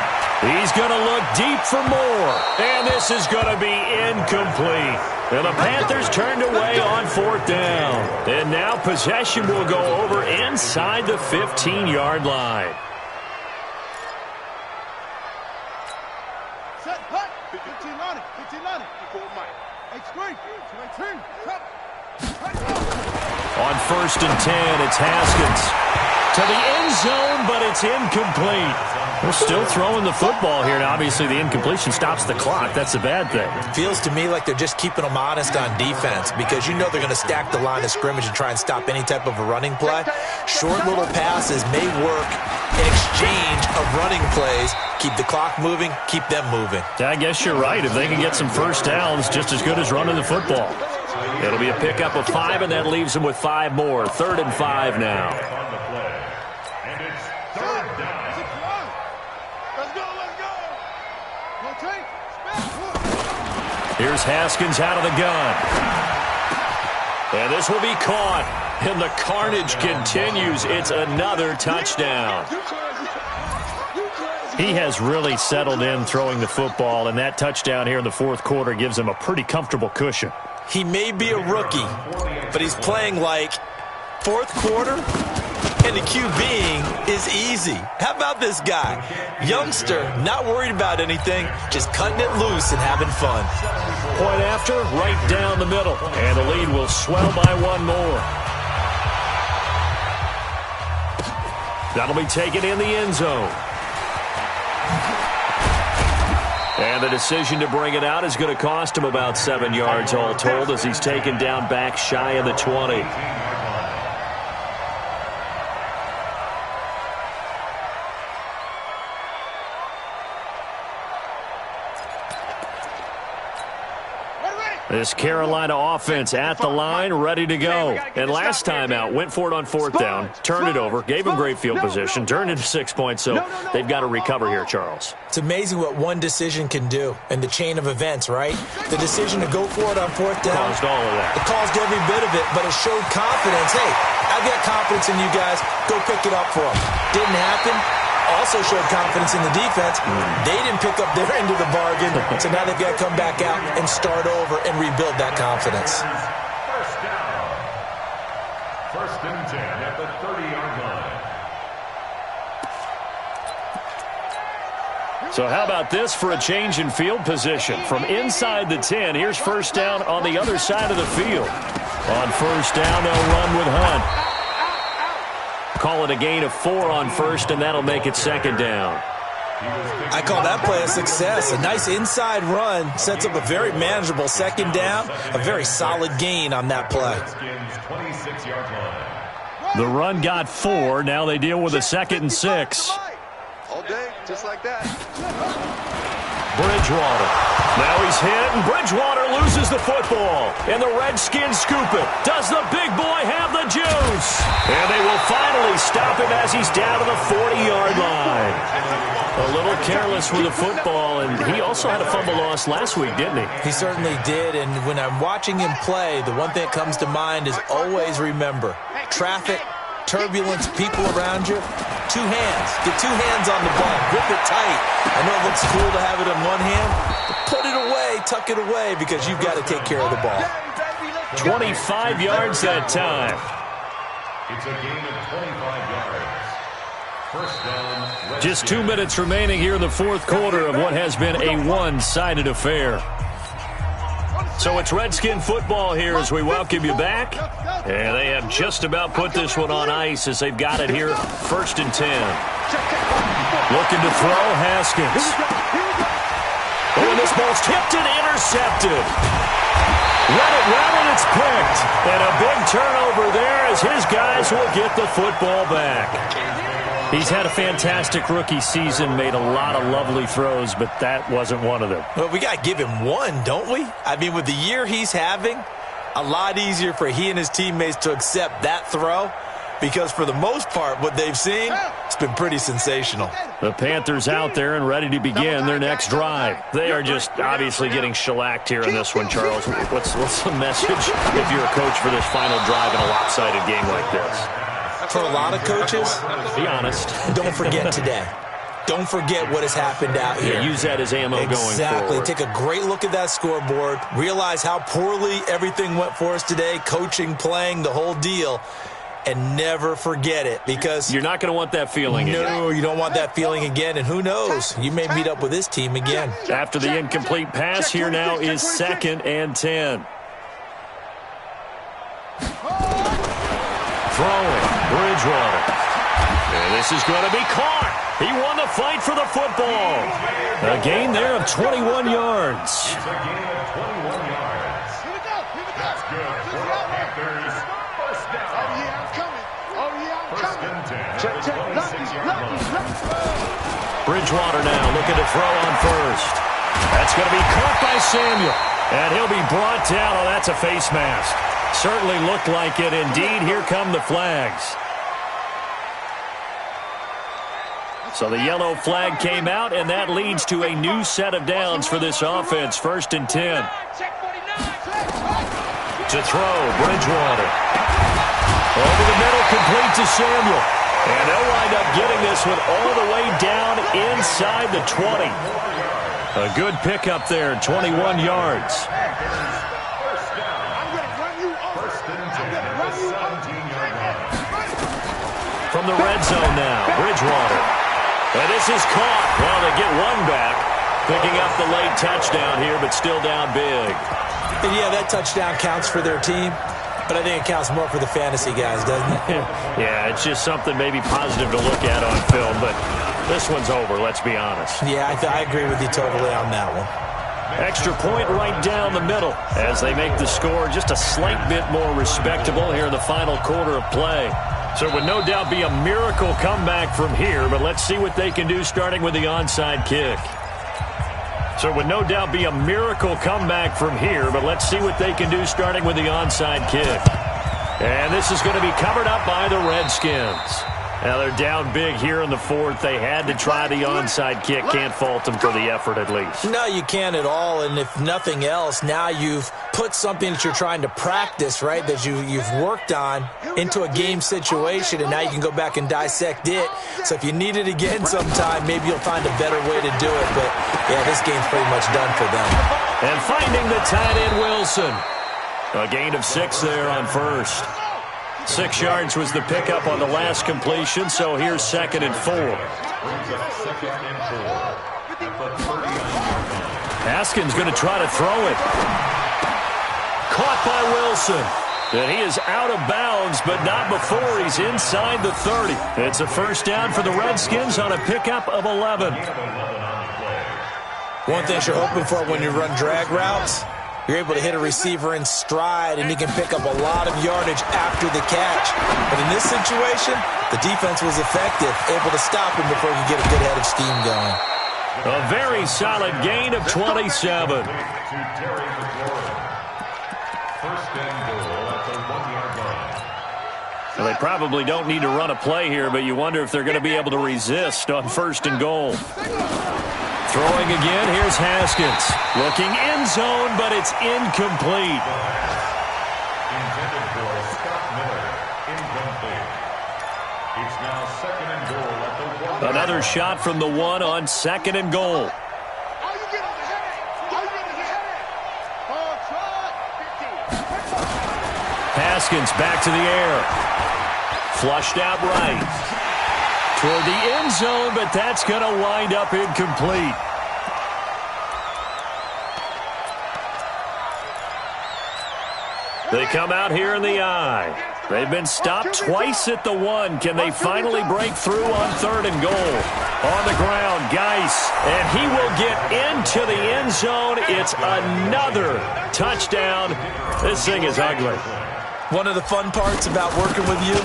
He's going to look deep for more. And this is going to be incomplete. And the Panthers turned away on 4th down. And now possession will go over inside the 15-yard line. On 1st and 10, it's Haskins. To the end zone, but it's incomplete. We're still throwing the football here. Now, obviously, the incompletion stops the clock. That's a bad thing. Feels to me like they're just keeping them honest on defense because you know they're going to stack the line of scrimmage and try and stop any type of a running play. Short little passes may work in exchange of running plays. Keep the clock moving, keep them moving. I guess you're right. If they can get some first downs, just as good as running the football. It'll be a pickup of 5, and that leaves them with 5 more. 3rd and 5 now. And it's 3rd down. Here's Haskins out of the gun. And this will be caught. And the carnage continues. It's another touchdown. He has really settled in throwing the football, and that touchdown here in the 4th quarter gives him a pretty comfortable cushion. He may be a rookie, but he's playing like 4th quarter, and the QBing is easy. How about this guy? Youngster, not worried about anything, just cutting it loose and having fun. Point after, right down the middle. And the lead will swell by 1 more. That'll be taken in the end zone. And the decision to bring it out is going to cost him about 7 yards all told as he's taken down back shy of the 20. This Carolina offense at the line, ready to go. And last time out, went for it on fourth down, turned it over, gave them great field position, turned into 6 points, so they've got to recover here, Charles. It's amazing what one decision can do in the chain of events, right? The decision to go for it on fourth down. Caused all of that. It caused every bit of it, but it showed confidence. Hey, I've got confidence in you guys. Go pick it up for them. Didn't happen. Also showed confidence in the defense. They didn't pick up their end of the bargain, so now they've got to come back out and start over and rebuild that confidence. First down. First and 10 at the 30-yard line. So how about this for a change in field position? From inside the 10, here's first down on the other side of the field. On first down, they'll run with Hunt. Call it a gain of 4 on first, and that'll make it second down. I call that play a success. A nice inside run sets up a very manageable second down, a very solid gain on that play. The run got 4. Now they deal with a 2nd and 6. All day, just like that. Bridgewater. Now he's hit, and Bridgewater loses the football. And the Redskins scoop it. Does the big boy have the juice? And they will finally stop him as he's down to the 40-yard line. A little careless with the football, and he also had a fumble loss last week, didn't he? He certainly did, and when I'm watching him play, the one thing that comes to mind is always remember, traffic, turbulence, people around you, 2 hands. Get 2 hands on the ball. Grip it tight. I know it looks cool to have it in one hand, but put it away, tuck it away, because you've got to take care of the ball. 25 yards that time. It's a gain of 25 yards. First down. Just 2 minutes remaining here in the fourth quarter of what has been a one-sided affair. So it's Redskin football here as we welcome you back. And they have just about put this one on ice as they've got it here, first and 10. Looking to throw, Haskins. Oh, and this ball's tipped and intercepted. Let it run and it's picked. And a big turnover there as his guys will get the football back. He's had a fantastic rookie season, made a lot of lovely throws, but that wasn't one of them. Well, we got to give him one, don't we? I mean, with the year he's having, a lot easier for he and his teammates to accept that throw because for the most part, what they've seen, it's been pretty sensational. The Panthers out there and ready to begin their next drive. They are just obviously getting shellacked here in this one, Charles. What's the message if you're a coach for this final drive in a lopsided game like this? For a lot of coaches, be honest. Don't forget today. Don't forget what has happened out here. Yeah, use that as ammo going forward. Exactly. Take a great look at that scoreboard. Realize how poorly everything went for us today. Coaching, playing, the whole deal. And never forget it because you're not going to want that feeling again. No, you don't want that feeling again. And who knows? You may meet up with this team again. After the incomplete pass, here now is 2nd and 10. Throwing, Bridgewater. And this is going to be caught. He won the fight for the football. A gain there of 21 yards. It's a gain of 21 yards. That's good for the Panthers. First down. Oh, yeah, I'm coming. Oh, yeah, I'm First coming. and 10. Check, check. Lucky. Bridgewater now looking to throw on first. That's going to be caught by Samuel. And he'll be brought down. Oh, that's a face mask. Certainly looked like it. Indeed, here come the flags. So the yellow flag came out, and that leads to a new set of downs for this offense. First and 10. To throw, Bridgewater. Over the middle, complete to Samuel. And they'll wind up getting this one all the way down inside the 20. A good pickup there, 21 yards. From the red zone now, Bridgewater. And this is caught. Well, they get one back. Picking up the late touchdown here, but still down big. And yeah, that touchdown counts for their team, but I think it counts more for the fantasy guys, doesn't it? Yeah, it's just something maybe positive to look at on film, but this one's over, let's be honest. Yeah, I agree with you totally on that one. Extra point right down the middle as they make the score just a slight bit more respectable here in the final quarter of play. So it would no doubt be a miracle comeback from here, but let's see what they can do starting with the onside kick. So it would no doubt be a miracle comeback from here, but let's see what they can do starting with the onside kick. And this is going to be covered up by the Redskins. Now they're down big here in the fourth. They had to try the onside kick. Can't fault them for the effort at least. No, you can't at all. And if nothing else, now you've put something that you're trying to practice, right, that you've worked on into a game situation, and now you can go back and dissect it. So if you need it again sometime, maybe you'll find a better way to do it. But, yeah, this game's pretty much done for them. And finding the tight end, Wilson. A gain of 6 there on first. 6 yards was the pickup on the last completion, so here's 2nd and 4. Haskins going to try to throw it. Caught by Wilson. And he is out of bounds, but not before he's inside the 30. It's a first down for the Redskins on a pickup of 11. One thing you're hoping for when you run drag routes, you're able to hit a receiver in stride, and he can pick up a lot of yardage after the catch. But in this situation, the defense was effective, able to stop him before he could get a good head of steam going. A very solid gain of 27. Well, they probably don't need to run a play here, but you wonder if they're going to be able to resist on 1st and goal. Throwing again, here's Haskins. Looking end zone, but it's incomplete. Intended for Scott Miller. Incomplete. It's now 2nd and goal at the 1. Another shot from the 1 on 2nd and goal. Haskins back to the air. Flushed out right. Toward the end zone, but that's going to wind up incomplete. They come out here in the eye. They've been stopped twice at the 1. Can they finally break through on 3rd and goal? On the ground, Geis, and he will get into the end zone. It's another touchdown. This thing is ugly. One of the fun parts about working with you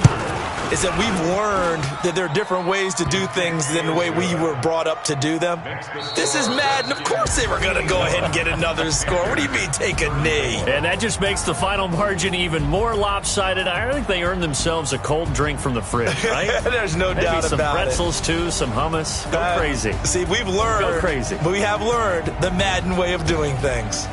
is that we've learned that there are different ways to do things than the way we were brought up to do them. This is Madden. Of course they were going to go ahead and get another score. What do you mean take a knee? And that just makes the final margin even more lopsided. I think they earned themselves a cold drink from the fridge, right? There's no doubt about it. Maybe some pretzels, too, some hummus. Go crazy. See, we've learned. Go crazy. We have learned the Madden way of doing things.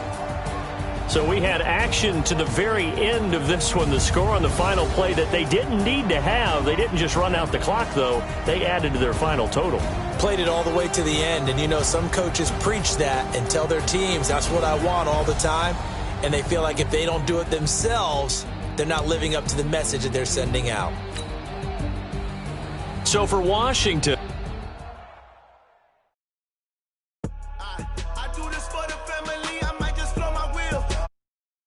So we had action to the very end of this one. The score on the final play that they didn't need to have. They didn't just run out the clock, though. They added to their final total. Played it all the way to the end. And, you know, some coaches preach that and tell their teams, that's what I want all the time. And they feel like if they don't do it themselves, they're not living up to the message that they're sending out. So for Washington,